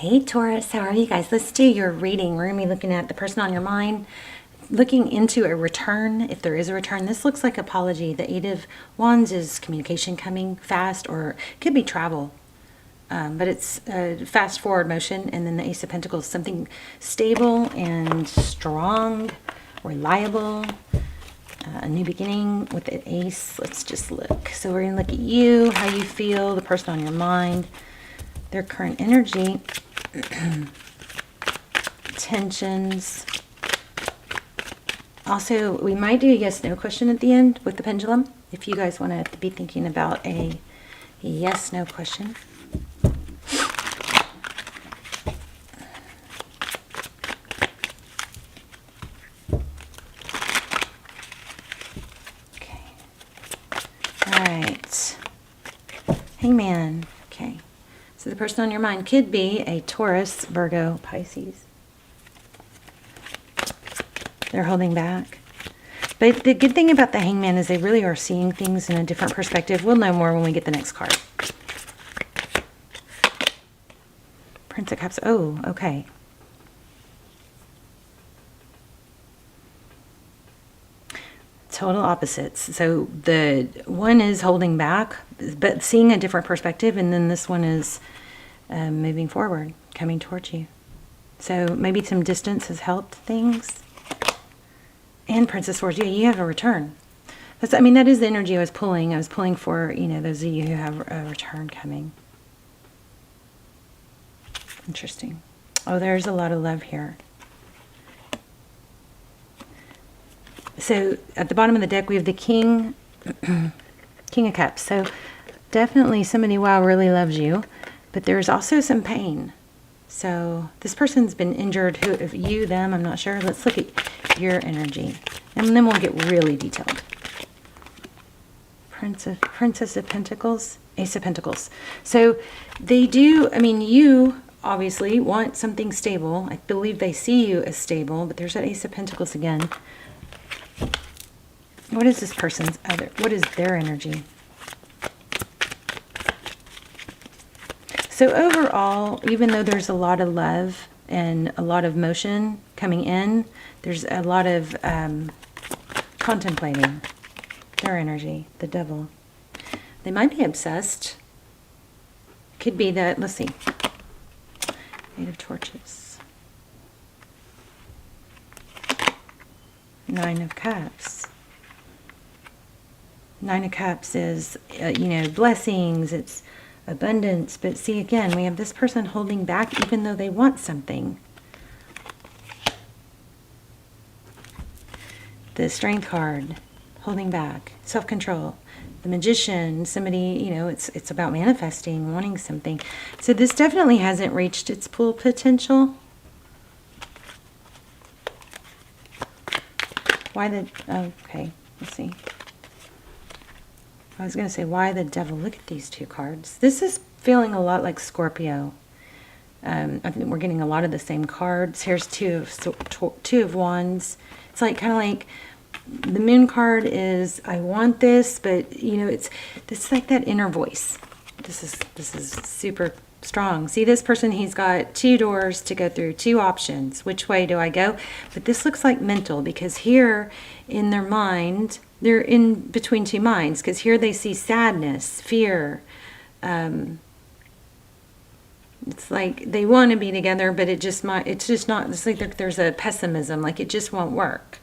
Hey Taurus, how are you guys? Let's do your reading. We're going to be looking at the person on your mind, looking into a return, if there is a return. This looks like apology. The Eight of Wands is communication coming fast, or it could be travel. But it's a fast forward motion. And then the Ace of Pentacles, something stable and strong, reliable. A new beginning with the Ace. Let's just look. So we're going to look at you, how you feel, the person on your mind, their current energy, tensions. Also, we might do a yes/no question at the end with the pendulum, if you guys want to be thinking about a yes/no question. Okay. All right. Hangman. Okay. So the person on your mind could be a Taurus, Virgo, Pisces. They're holding back. But the good thing about the Hangman is they really are seeing things in a different perspective. We'll know more when we get the next card. Prince of Cups. Oh, okay. Total opposites. So the one is holding back, but seeing a different perspective, and then this one is moving forward, coming towards you. So maybe some distance has helped things. And Princess Swords, yeah, you have a return. That's, I mean, that is the energy I was pulling. I was pulling for, you know, those of you who have a return coming. Interesting. Oh, there's a lot of love here. So at the bottom of the deck, we have the King, King of Cups. So definitely somebody, wow, really loves you. But there's also some pain. So this person's been injured. Who, if you, them, I'm not sure. Let's look at your energy. And then we'll get really detailed. Princess of Pentacles, Ace of Pentacles. So they do, I mean, you obviously want something stable. I believe they see you as stable. But there's that Ace of Pentacles again. What is this person's other, what is their energy? So overall, even though there's a lot of love and a lot of motion coming in, there's a lot of contemplating their energy, the Devil. They might be obsessed. Could be that, let's see. Eight of Torches. Nine of Cups. Nine of Cups is, you know, blessings, it's abundance. But see, again, we have this person holding back even though they want something. The Strength card, holding back, self-control. The Magician, somebody, you know, it's about manifesting, wanting something. So this definitely hasn't reached its full potential. Why the, okay, let's see. I was going to say, why the Devil? Look at these two cards. This is feeling a lot like Scorpio. I think we're getting a lot of the same cards. Here's two of Wands. It's like kind of like the Moon card is, I want this, but you know, it's like that inner voice. This is super strong. See this person, he's got two doors to go through, two options. Which way do I go? But this looks like mental, because here in their mind, they're in between two minds, because here they see sadness, fear. It's like they want to be together, but it's just not, it's like there's a pessimism, like it just won't work,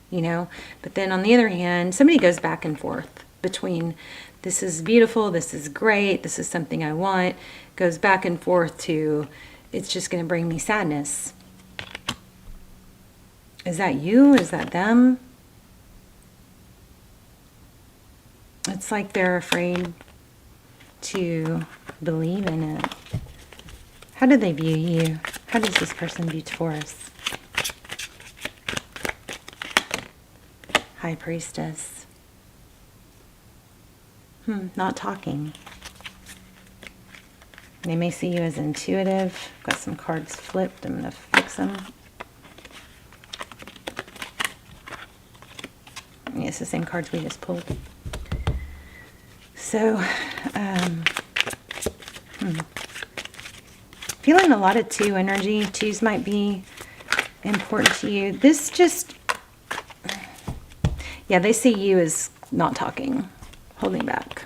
you know. But then on the other hand, somebody goes back and forth between this is beautiful, this is great, this is something I want, goes back and forth to it's just going to bring me sadness. Is that you? Is that them? It's like they're afraid to believe in it. How do they view you? How does this person view Taurus? High Priestess. Not talking. They may see you as intuitive. Got some cards flipped. I'm going to fix them. Yeah, it's the same cards we just pulled. So, Feeling a lot of 2 energy. 2s might be important to you. This just, yeah, they see you as not talking, holding back.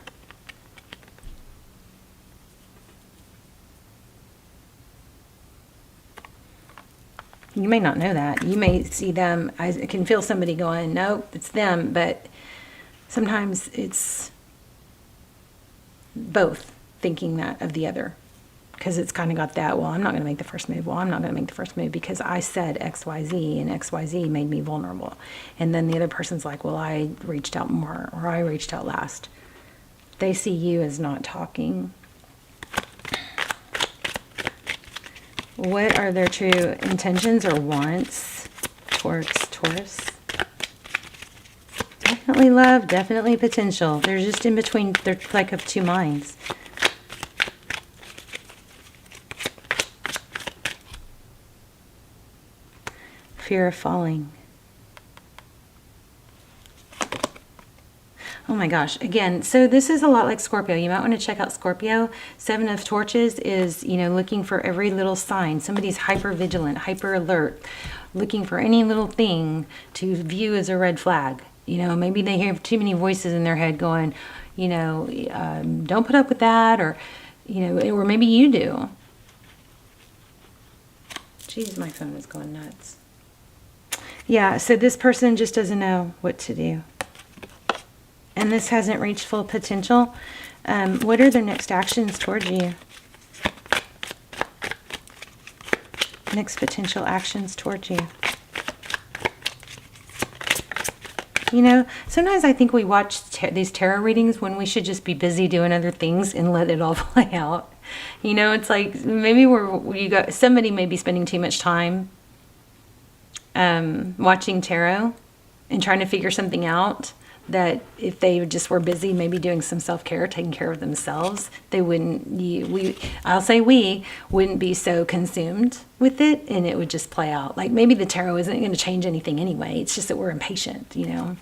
You may not know that. You may see them, I can feel somebody going, nope, it's them, but sometimes it's both thinking that of the other. Because it's kind of got that, well, I'm not going to make the first move. Well, I'm not going to make the first move because I said X, Y, Z, and X, Y, Z made me vulnerable. And then the other person's like, well, I reached out more, or I reached out last. They see you as not talking. What are their true intentions or wants towards Taurus? Definitely love, definitely potential. They're just in between, they're like of 2 minds. Fear of falling. Oh my gosh, again, so this is a lot like Scorpio. You might want to check out Scorpio. 7 of Torches is, you know, looking for every little sign. Somebody's hyper vigilant, hyper alert, looking for any little thing to view as a red flag. You know, maybe they hear too many voices in their head going, you know, don't put up with that, or, you know, or maybe you do. Jeez, my phone is going nuts. Yeah, so this person just doesn't know what to do. And this hasn't reached full potential. What are their next actions towards you? Next potential actions towards you. You know, sometimes I think we watch these tarot readings when we should just be busy doing other things and let it all play out. You know, it's like maybe somebody may be spending too much time watching tarot and trying to figure something out, that if they just were busy maybe doing some self-care, taking care of themselves, they wouldn't, I'll say we wouldn't be so consumed with it, and it would just play out. Like maybe the tarot isn't going to change anything anyway. It's just that we're impatient, you know.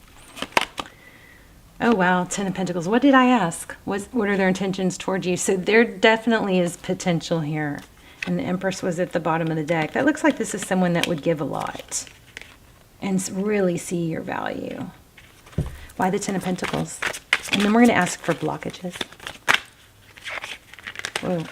Oh wow, 10 of Pentacles. What did I ask? What are their intentions towards you? So there definitely is potential here. And the Empress was at the bottom of the deck. That looks like this is someone that would give a lot and really see your value. Why the 10 of Pentacles? And then we're going to ask for blockages. Whoa.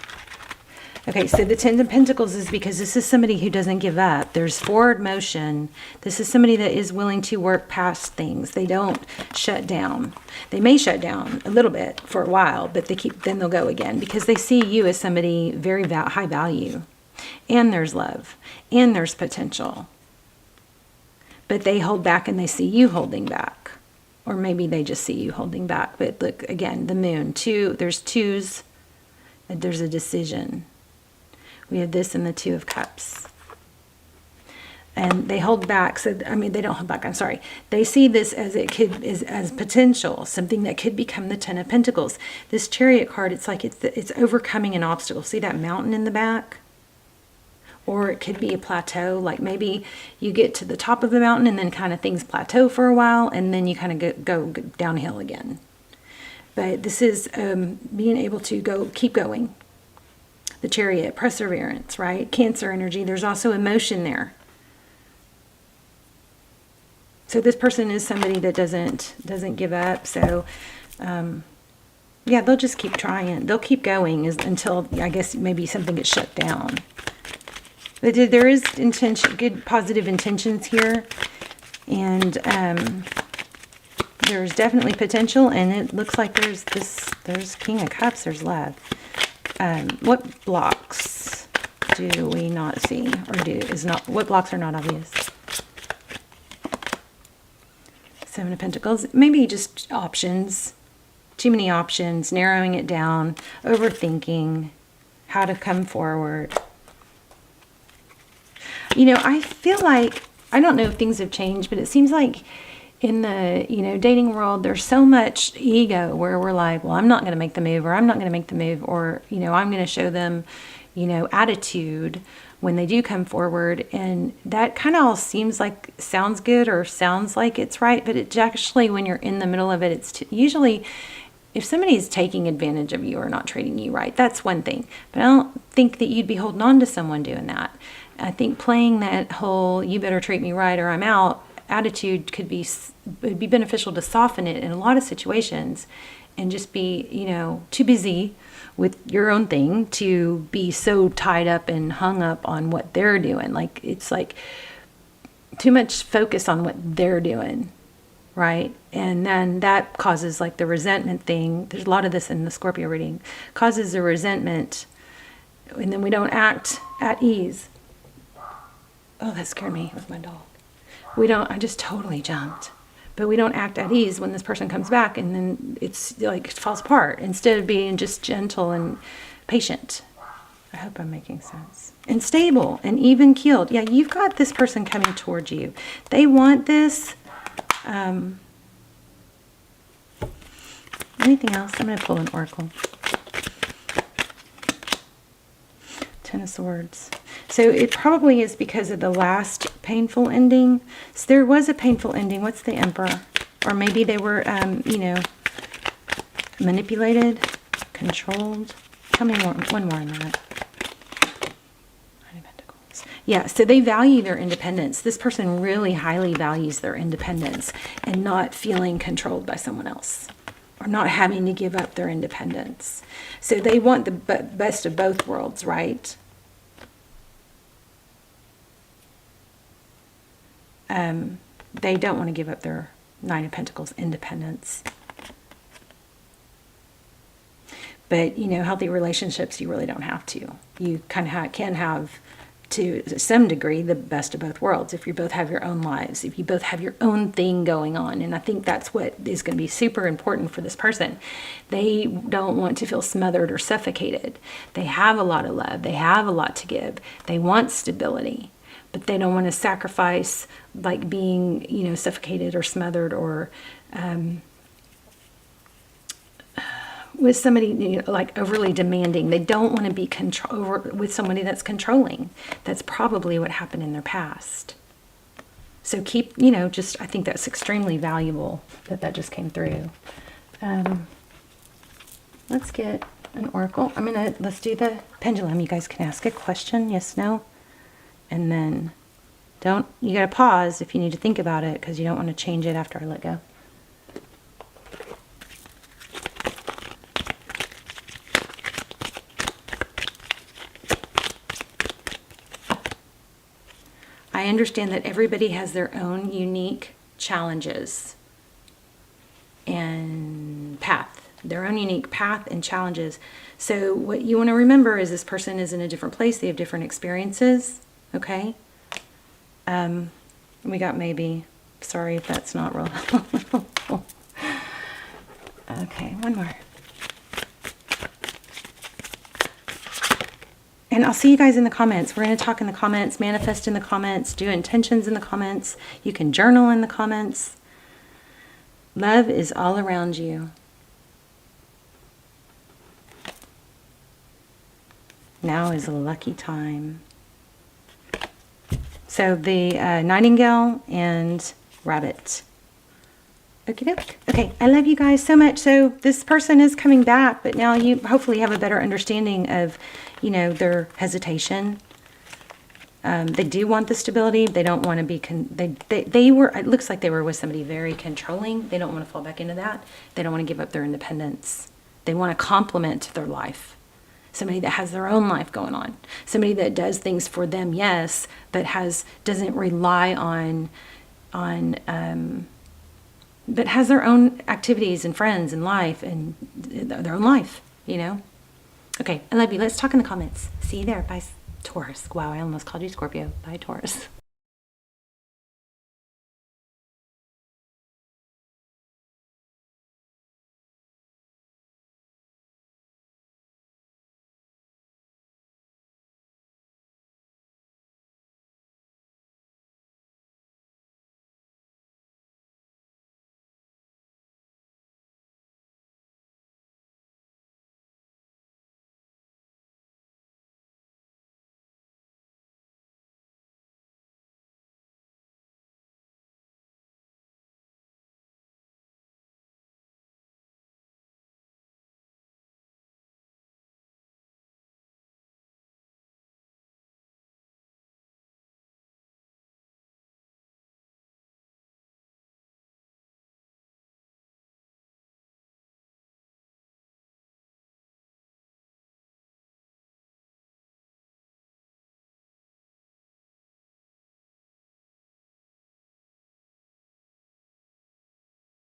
Okay, so the 10 of Pentacles is because this is somebody who doesn't give up. There's forward motion. This is somebody that is willing to work past things. They don't shut down. They may shut down a little bit for a while, but then they'll go again because they see you as somebody very high value. And there's love. And there's potential. But they hold back and they see you holding back. Or maybe they just see you holding back. But look, again, the moon. There's 2s. There's a decision. We have this and the 2 of Cups. And they hold back. So, I mean, they don't hold back. I'm sorry. They see this as as potential, something that could become the 10 of Pentacles. This Chariot card, it's like it's overcoming an obstacle. See that mountain in the back? Or it could be a plateau, like maybe you get to the top of the mountain and then kind of things plateau for a while and then you kind of go downhill again. But this is being able to keep going. The Chariot, perseverance, right? Cancer energy, there's also emotion there. So this person is somebody that doesn't give up. So yeah, they'll just keep trying. They'll keep going until, I guess, maybe something gets shut down. But there is intention, good positive intentions here, and there's definitely potential, and it looks like there's King of Cups, there's love. What blocks do we not see, or what blocks are not obvious? 7 of Pentacles, maybe just options, too many options, narrowing it down, overthinking, how to come forward. You know, I feel like, I don't know if things have changed, but it seems like in the, dating world, there's so much ego where we're like, well, I'm not going to make the move, or I'm not going to make the move, or, I'm going to show them, attitude when they do come forward. And that kind of all sounds good or sounds like it's right, but it's actually, when you're in the middle of it, it's usually if somebody's taking advantage of you or not treating you right, that's one thing. But I don't think that you'd be holding on to someone doing that. I think playing that whole "you better treat me right or I'm out" attitude would be beneficial to soften it in a lot of situations, and just be, you know, too busy with your own thing to be so tied up and hung up on what they're doing. Like, it's like too much focus on what they're doing, right? And then that causes like the resentment thing. There's a lot of this in the Scorpio reading. Causes the resentment, and then we don't act at ease. Oh, that scared me with my dog. I just totally jumped. But we don't act at ease when this person comes back, and then it's like it falls apart instead of being just gentle and patient. I hope I'm making sense. And stable and even keeled. Yeah, you've got this person coming towards you. They want this. Anything else? I'm going to pull an oracle. Ten of Swords. So it probably is because of the last painful ending. So there was a painful ending. What's the Emperor? Or maybe they were, you know, manipulated, controlled. Tell me one more on that. Yeah, so they value their independence. This person really highly values their independence and not feeling controlled by someone else, or not having to give up their independence. So they want the best of both worlds, right? They don't want to give up their Nine of Pentacles independence. But, you know, healthy relationships, you really don't have to. You kind of can have, to some degree, the best of both worlds if you both have your own lives, if you both have your own thing going on. And I think that's what is going to be super important for this person. They don't want to feel smothered or suffocated. They have a lot of love. They have a lot to give. They want stability, but they don't want to sacrifice like being, you know, suffocated or smothered or with somebody, you know, like overly demanding. They don't want to be with somebody that's controlling. That's probably what happened in their past. So keep, you know, just, I think that's extremely valuable that just came through. Let's get an oracle. Let's do the pendulum. You guys can ask a question, yes, no. And then you got to pause if you need to think about it, because you don't want to change it after I let go. I understand that everybody has their own unique challenges and path, their own unique path and challenges. So what you want to remember is this person is in a different place. They have different experiences. Okay. We got maybe. Sorry if that's not real. Okay, one more. And I'll see you guys in the comments. We're going to talk in the comments, manifest in the comments, do intentions in the comments. You can journal in the comments. Love is all around you. Now is a lucky time. So the nightingale and rabbit. Okay, I love you guys so much. So this person is coming back, but now you hopefully have a better understanding of, you know, their hesitation. They do want the stability. They don't want to be, it looks like they were with somebody very controlling. They don't want to fall back into that. They don't want to give up their independence. They want to complement their life. Somebody that has their own life going on. Somebody that does things for them, yes, but doesn't rely on but has their own activities and friends and life and their own life, you know? Okay, I love you. Let's talk in the comments. See you there. Bye, Taurus. Wow, I almost called you Scorpio. Bye, Taurus.